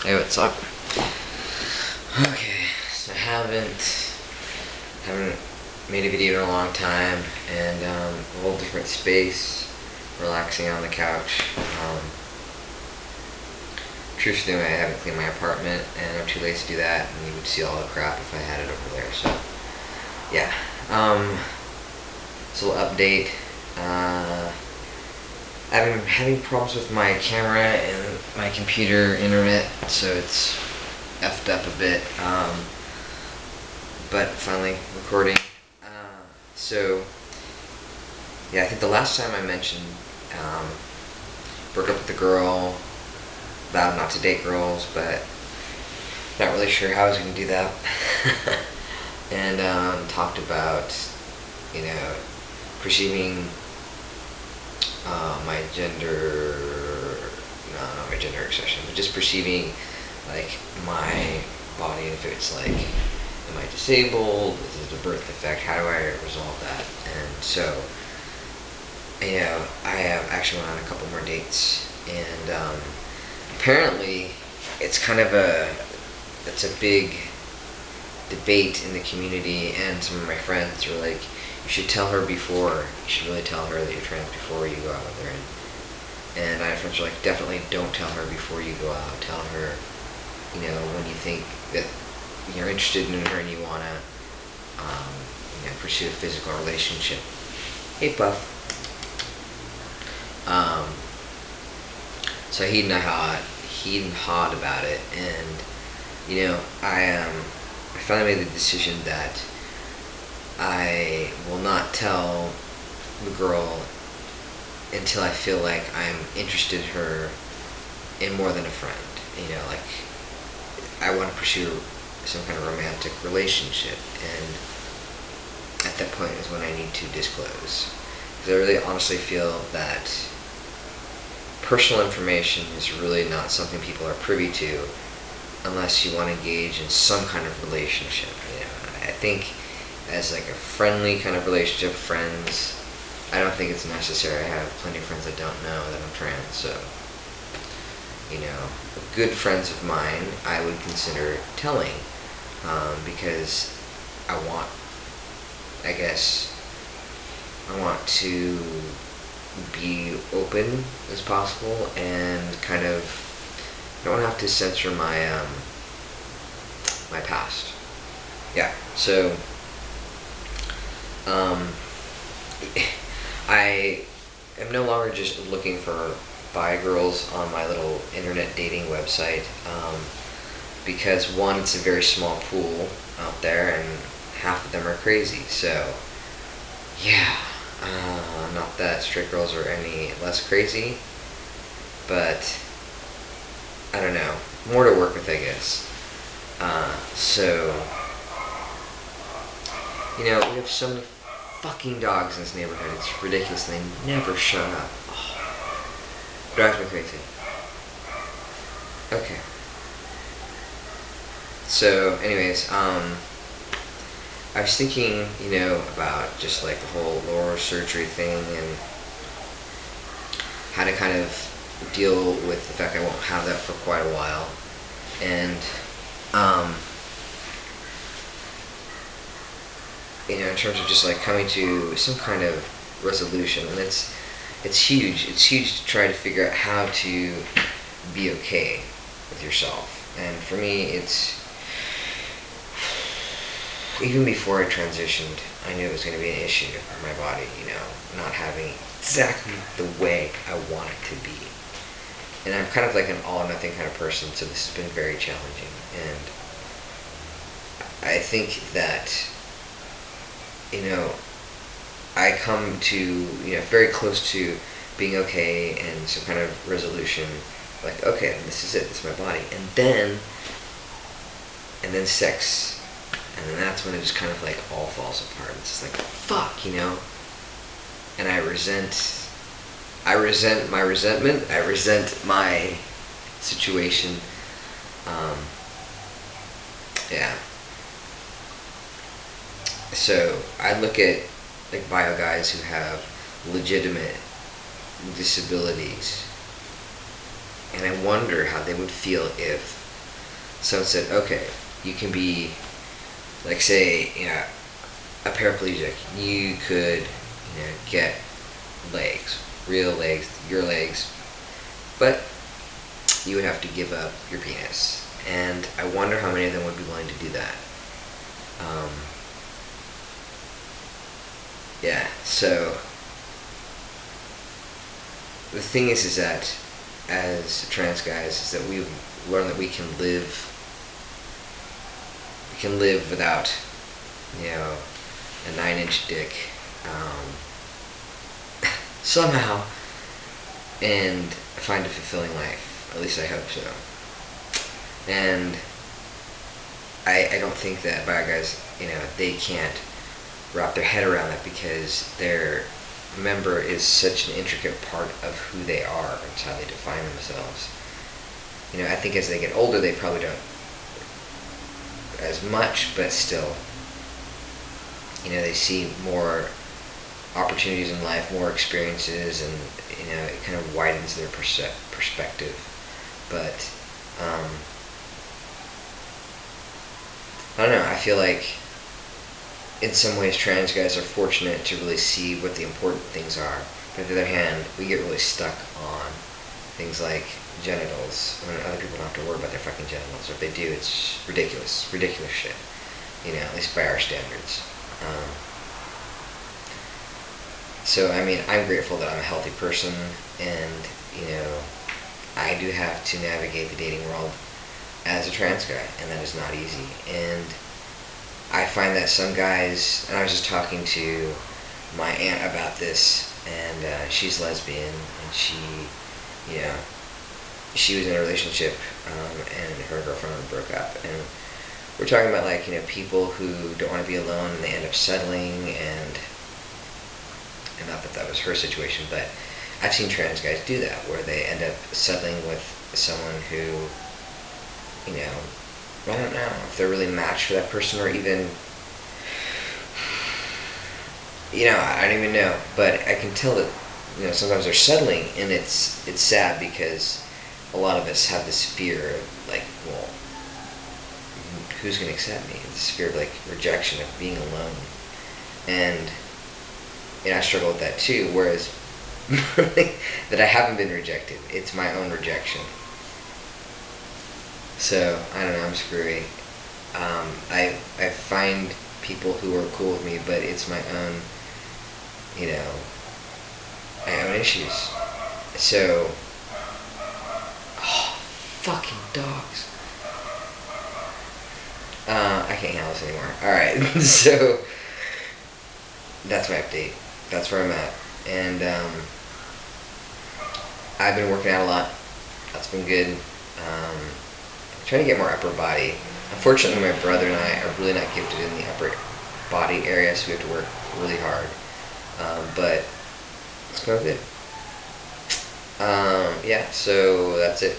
Hey, what's up? Okay, so I haven't made a video in a long time, and a whole different space, relaxing on the couch. Truthfully, I haven't cleaned my apartment, and I'm too lazy to do that, and you would see all the crap if I had it over there. So, yeah. So update. I've been having problems with my camera and my computer internet, so it's effed up a bit. But finally recording. So yeah, I think the last time I mentioned broke up with a girl, vowed not to date girls, but not really sure how I was going to do that. And talked about, you know, perceiving my gender, no, not my gender expression, but just perceiving like my body, and if it's like, am I disabled? Is it a birth defect? How do I resolve that? And so, I have actually went on a couple more dates, and apparently, it's kind of it's a big debate in the community, and some of my friends were like, you should tell her before, you should really tell her that you're trans before you go out with her. And I have friends who are like, definitely don't tell her before you go out. Tell her, when you think that you're interested in her and you want to, pursue a physical relationship. Hey, Puff. So he and hawed about it, and I finally made the decision that I will not tell the girl until I feel like I'm interested in her in more than a friend. Like, I want to pursue some kind of romantic relationship, and at that point is when I need to disclose. Because I really honestly feel that personal information is really not something people are privy to unless you want to engage in some kind of relationship. I think as like a friendly kind of relationship, friends, I don't think it's necessary. I have plenty of friends that don't know that I'm trans, so good friends of mine I would consider telling, because I guess I want to be open as possible, and kind of don't have to censor my past. Yeah. So I am no longer just looking for bi girls on my little internet dating website, because one, it's a very small pool out there, and half of them are crazy. So yeah, not that straight girls are any less crazy, but I don't know, more to work with, I guess. So we have so many fucking dogs in this neighborhood. It's ridiculous. They never shut up. Oh, drives me crazy. Okay. So, anyways, I was thinking, about just like the whole lower surgery thing, and how to kind of deal with the fact I won't have that for quite a while. And, in terms of just like coming to some kind of resolution, and it's huge. It's huge to try to figure out how to be okay with yourself. And for me, it's even before I transitioned, I knew it was going to be an issue with my body. Not having exactly the way I want it to be. And I'm kind of like an all or nothing kind of person, so this has been very challenging. And I think that I come to, very close to being okay, and some kind of resolution, like, okay, this is it, this is my body. And then sex, and then that's when it just kind of like all falls apart. It's just like, fuck, and I resent my resentment, I resent my situation. Yeah. So I look at like bio guys who have legitimate disabilities, and I wonder how they would feel if someone said, okay, you can be, like, say, a paraplegic. You could, get legs, real legs, your legs, but you would have to give up your penis. And I wonder how many of them would be willing to do that. Um, yeah, so the thing is that as trans guys, is that we've learned that we can live without, a 9-inch dick, somehow, and find a fulfilling life. At least I hope so. And I don't think that bi guys, they can't wrap their head around that, because their member is such an intricate part of who they are. It's how they define themselves. I think as they get older, they probably don't as much, but still, they see more opportunities in life, more experiences, and it kind of widens their perspective. But I don't know. I feel like in some ways trans guys are fortunate to really see what the important things are. But on the other hand, we get really stuck on things like genitals when other people don't have to worry about their fucking genitals. Or if they do, it's ridiculous shit. At least by our standards. So, I mean, I'm grateful that I'm a healthy person, and, I do have to navigate the dating world as a trans guy, and that is not easy. And I find that some guys, and I was just talking to my aunt about this, and she's lesbian, and you know, she was in a relationship, and her girlfriend broke up, and we're talking about, like, people who don't want to be alone, and they end up settling, and not that that was her situation, but I've seen trans guys do that, where they end up settling with someone who, I don't know if they're really matched for that person, or even, I don't even know, but I can tell that, sometimes they're settling, and it's sad, because a lot of us have this fear of, like, well, who's going to accept me? This fear of, like, rejection, of being alone. And I struggle with that too, whereas that I haven't been rejected. It's my own rejection. So, I don't know, I'm screwy. I find people who are cool with me, but it's my own, my own issues. So, oh, fucking dogs. I can't handle this anymore. Alright, so, that's my update. That's where I'm at. And, I've been working out a lot. That's been good. I'm trying to get more upper body. Unfortunately, my brother and I are really not gifted in the upper body area, so we have to work really hard. But it's going good. Yeah, so that's it.